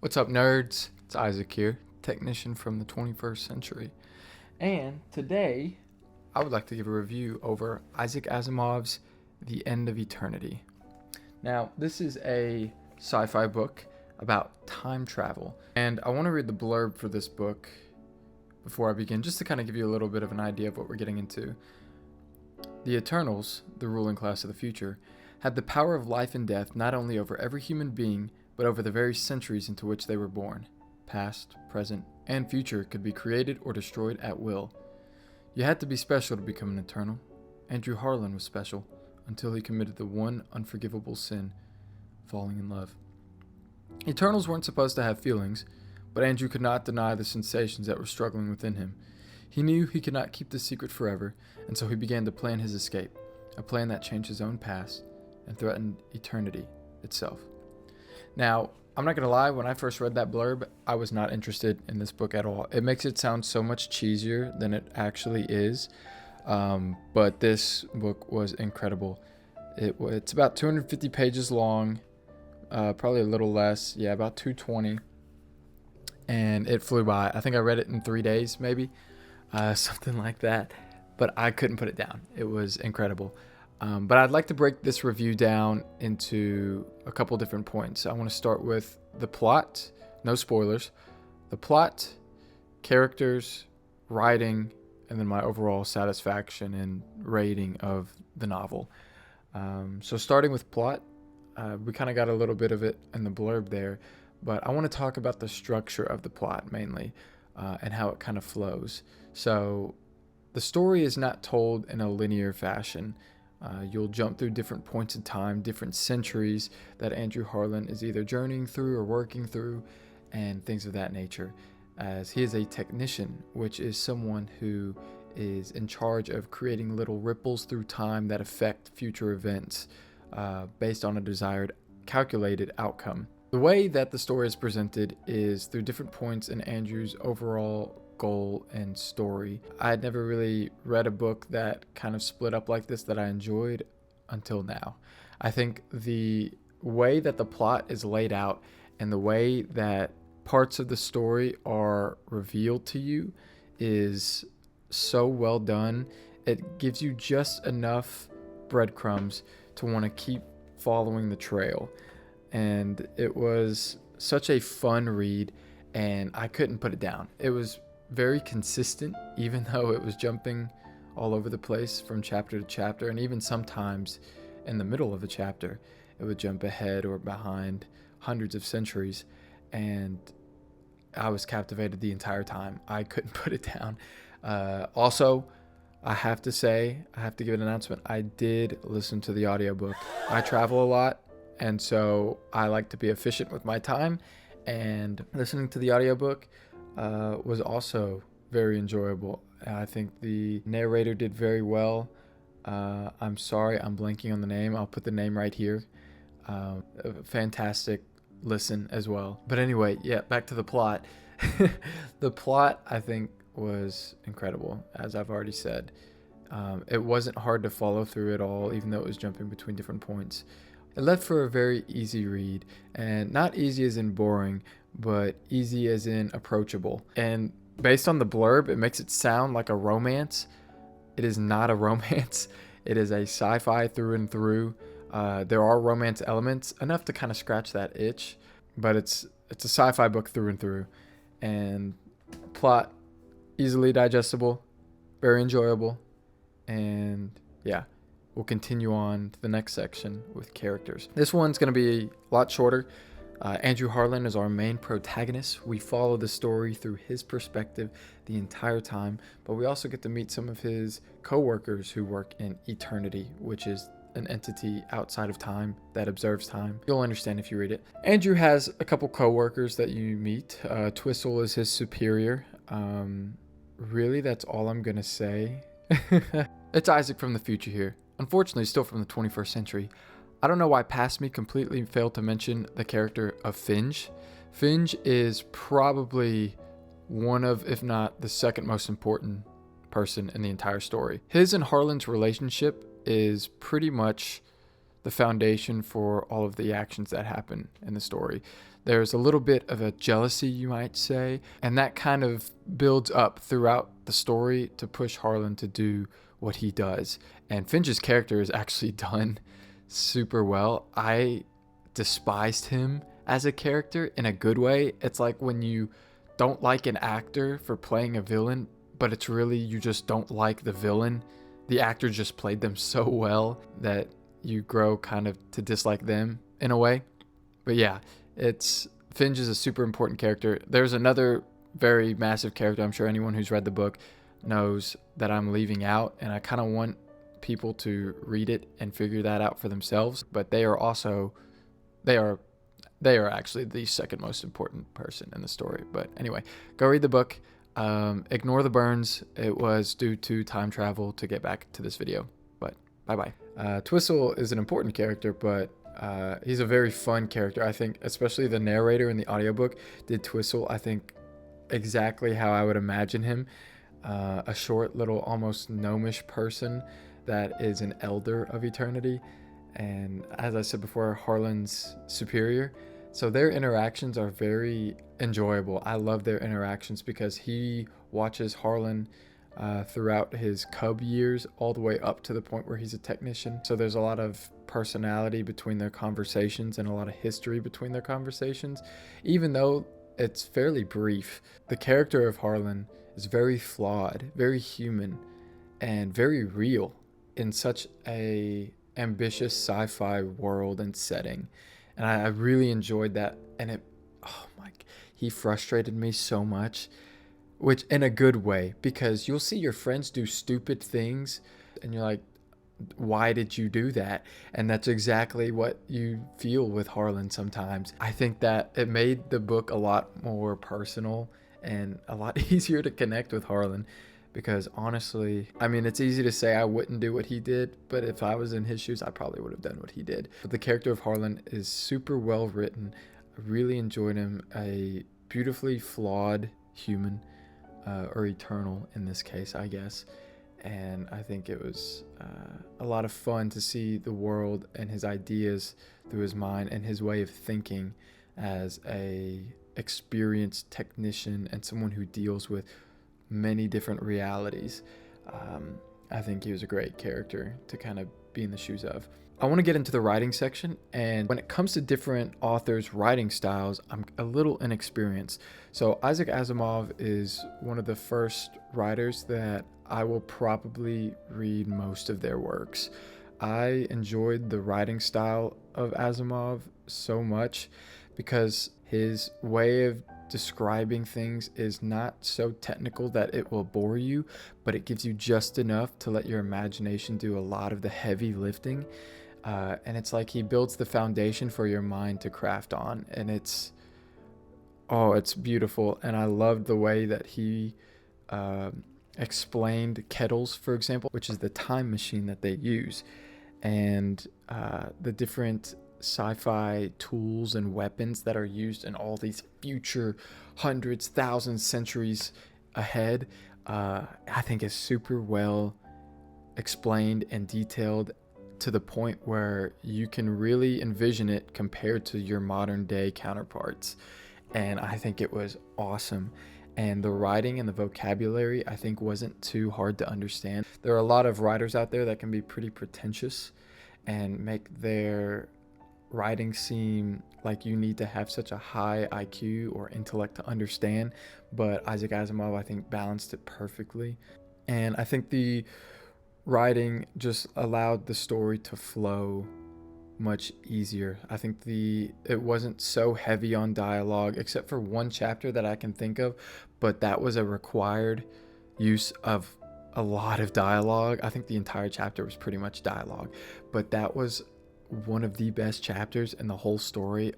What's up, nerds? It's Isaac here, technician from the 21st century. And today, I would like to give a review over Isaac Asimov's The End of Eternity. Now, this is a sci fi book about time travel, and I want to read the blurb for this book before I begin, just to kind of give you a little bit of an idea of what we're getting into. The Eternals, the ruling class of the future, had the power of life and death not only over every human being, but over the very centuries into which they were born. Past, present, and future could be created or destroyed at will. You had to be special to become an Eternal. Andrew Harlan was special, until he committed the one unforgivable sin, falling in love. Eternals weren't supposed to have feelings, but Andrew could not deny the sensations that were struggling within him. He knew he could not keep the secret forever, and so he began to plan his escape, a plan that changed his own past and threatened eternity itself. Now, I'm not going to lie, when I first read that blurb, I was not interested in this book at all. It makes it sound so much cheesier than it actually is, but this book was incredible. It's about 250 pages long, probably a little less, about 220, and it flew by. I think I read it in 3 days, maybe, something like that, but I couldn't put it down. It was incredible. But I'd like to break this review down into a couple different points. I want to start with the plot, no spoilers, the plot, characters, writing, and then my overall satisfaction and rating of the novel. So starting with plot, we kind of got a little bit of it in the blurb there, but I want to talk about the structure of the plot mainly, and how it kind of flows. So the story is not told in a linear fashion. You'll jump through different points in time, different centuries that Andrew Harlan is either journeying through or working through, and things of that nature, as he is a technician, which is someone who is in charge of creating little ripples through time that affect future events based on a desired, calculated outcome. The way that the story is presented is through different points in Andrew's overall goal and story. I had never really read a book that kind of split up like this that I enjoyed until now. I think the way that the plot is laid out and the way that parts of the story are revealed to you is so well done. It gives you just enough breadcrumbs to want to keep following the trail. And it was such a fun read, and I couldn't put it down. It was very consistent, even though it was jumping all over the place from chapter to chapter, and even sometimes in the middle of a chapter it would jump ahead or behind hundreds of centuries, and I was captivated the entire time. I couldn't put it down. Also, I have to give an announcement. I did listen to the audiobook. I travel a lot, and so I like to be efficient with my time, and listening to the audiobook was also very enjoyable. I think the narrator did very well. I'm sorry, I'm blanking on the name. I'll put the name right here. A fantastic listen as well. But anyway, back to the plot. The plot, I think, was incredible, as I've already said. It wasn't hard to follow through at all, even though it was jumping between different points. It led for a very easy read, and not easy as in boring, but easy as in approachable. And based on the blurb, it makes it sound like a romance. It is not a romance. It is a sci-fi through and through. There are romance elements, enough to kind of scratch that itch, but it's a sci-fi book through and through. And plot, easily digestible, very enjoyable, and we'll continue on to the next section with characters. This one's going to be a lot shorter. Andrew Harlan is our main protagonist. We follow the story through his perspective the entire time, but we also get to meet some of his co-workers who work in Eternity, which is an entity outside of time that observes time. You'll understand if you read it. Andrew has a couple co-workers that you meet. Twistle is his superior. Really, that's all I'm going to say. It's Isaac from the future here. Unfortunately, still from the 21st century. I don't know why past me completely failed to mention the character of Finge. Finge is probably one of, if not the second most important person in the entire story. His and Harlan's relationship is pretty much the foundation for all of the actions that happen in the story. There's a little bit of a jealousy, you might say, and that kind of builds up throughout the story to push Harlan to do what he does. And Finch's character is actually done super well. I despised him as a character in a good way. It's like when you don't like an actor for playing a villain, but it's really you just don't like the villain. The actor just played them so well that you grow kind of to dislike them in a way. But yeah, Finch is a super important character. There's another very massive character I'm sure anyone who's read the book knows that I'm leaving out, and I kind of want people to read it and figure that out for themselves. But they are actually the second most important person in the story. But anyway, go read the book. Ignore the burns. It was due to time travel to get back to this video. But bye-bye. Twistle is an important character, but he's a very fun character. I think especially the narrator in the audiobook did Twistle, I think, exactly how I would imagine him. A short little almost gnomish person that is an elder of eternity. And as I said before, Harlan's superior. So their interactions are very enjoyable. I love their interactions because he watches Harlan throughout his cub years all the way up to the point where he's a technician. So there's a lot of personality between their conversations and a lot of history between their conversations. Even though it's fairly brief, the character of Harlan is very flawed, very human, and very real in such a ambitious sci-fi world and setting. And I really enjoyed that. And he frustrated me so much, which in a good way, because you'll see your friends do stupid things and you're like, why did you do that? And that's exactly what you feel with Harlan sometimes. I think that it made the book a lot more personal and a lot easier to connect with Harlan, because honestly, I mean, it's easy to say I wouldn't do what he did, but if I was in his shoes, I probably would have done what he did. But the character of Harlan is super well written. I really enjoyed him. A beautifully flawed human, or eternal in this case, I guess. And I think it was a lot of fun to see the world and his ideas through his mind and his way of thinking as a experienced technician and someone who deals with many different realities. I think he was a great character to kind of be in the shoes of. I want to get into the writing section, and when it comes to different authors' writing styles, I'm a little inexperienced. So Isaac Asimov is one of the first writers that I will probably read most of their works. I enjoyed the writing style of Asimov so much because his way of describing things is not so technical that it will bore you, but it gives you just enough to let your imagination do a lot of the heavy lifting. And it's like he builds the foundation for your mind to craft on, and it's beautiful. And I loved the way that he explained Kettles, for example, which is the time machine that they use, and the different sci-fi tools and weapons that are used in all these future hundreds, thousands, centuries ahead. I think is super well explained and detailed to the point where you can really envision it compared to your modern day counterparts. And I think it was awesome. And the writing and the vocabulary, I think, wasn't too hard to understand. There are a lot of writers out there that can be pretty pretentious and make their writing seem like you need to have such a high IQ or intellect to understand. But Isaac Asimov, I think, balanced it perfectly. And I think the writing just allowed the story to flow much easier. I think it wasn't so heavy on dialogue, except for one chapter that I can think of, but that was a required use of a lot of dialogue. I think the entire chapter was pretty much dialogue, but that was one of the best chapters in the whole story.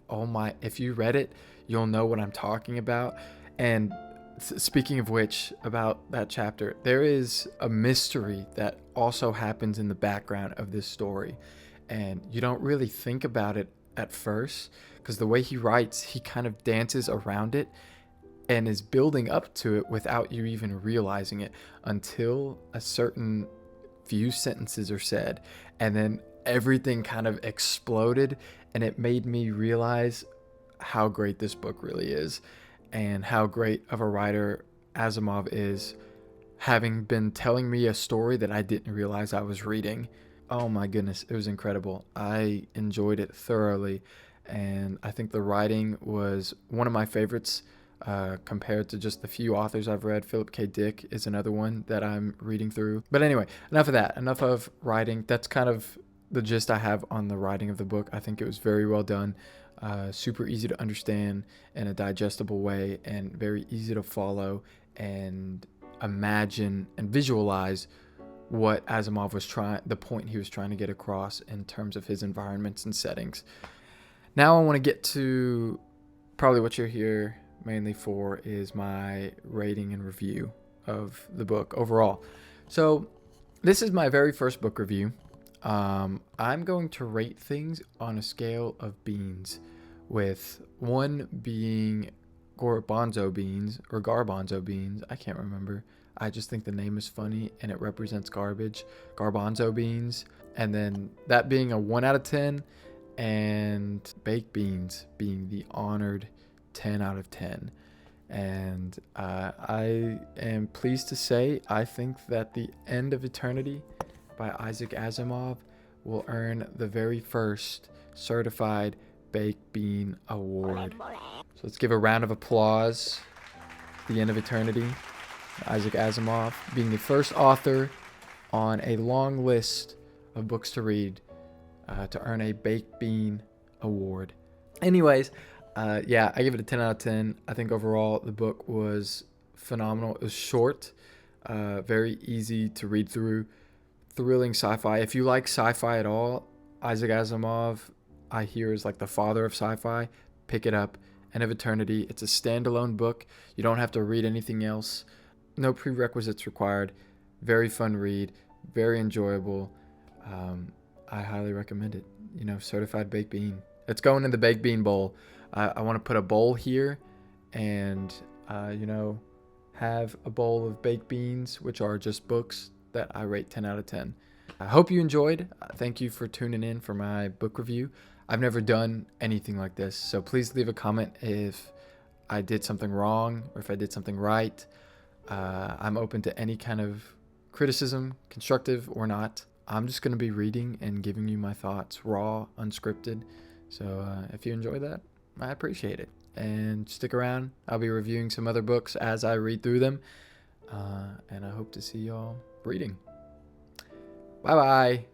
If you read it, you'll know what I'm talking about. And speaking of which, about that chapter, there is a mystery that also happens in the background of this story, and you don't really think about it at first, because the way he writes, he kind of dances around it and is building up to it without you even realizing it until a certain few sentences are said, and then everything kind of exploded, and it made me realize how great this book really is and how great of a writer Asimov is, having been telling me a story that I didn't realize I was reading. Oh my goodness, it was incredible. I enjoyed it thoroughly, and I think the writing was one of my favorites compared to just the few authors I've read. Philip K. Dick is another one that I'm reading through. But anyway, enough of that. Enough of writing. That's kind of the gist I have on the writing of the book. I think it was very well done, super easy to understand in a digestible way, and very easy to follow and imagine and visualize what Asimov was the point he was trying to get across in terms of his environments and settings. Now I want to get to probably what you're here mainly for, is my rating and review of the book overall. So this is my very first book review. I'm going to rate things on a scale of beans, with 1 being garbanzo beans or garbanzo beans. I can't remember. I just think the name is funny and it represents garbage. Garbanzo beans. And then that being a 1 out of 10, and baked beans being the honored 10 out of 10. And I am pleased to say I think that The End of Eternity by Isaac Asimov will earn the very first certified baked bean award. So let's give a round of applause. The End of Eternity, Isaac Asimov, being the first author on a long list of books to read to earn a baked bean award. Anyways, yeah, I give it a 10 out of 10. I think overall the book was phenomenal. It was short, very easy to read through, thrilling sci-fi. If you like sci-fi at all, Isaac Asimov, I hear, is like the father of sci-fi. Pick it up. End of Eternity. It's a standalone book. You don't have to read anything else. No prerequisites required. Very fun read. Very enjoyable. I highly recommend it. Certified baked bean. It's going in the baked bean bowl. I want to put a bowl here and, have a bowl of baked beans, which are just books that I rate 10 out of 10. I hope you enjoyed. Thank you for tuning in for my book review. I've never done anything like this, so please leave a comment if I did something wrong or if I did something right. I'm open to any kind of criticism, constructive or not. I'm just going to be reading and giving you my thoughts, raw, unscripted. So if you enjoy that, I appreciate it. And stick around. I'll be reviewing some other books as I read through them. And I hope to see y'all reading. Bye-bye.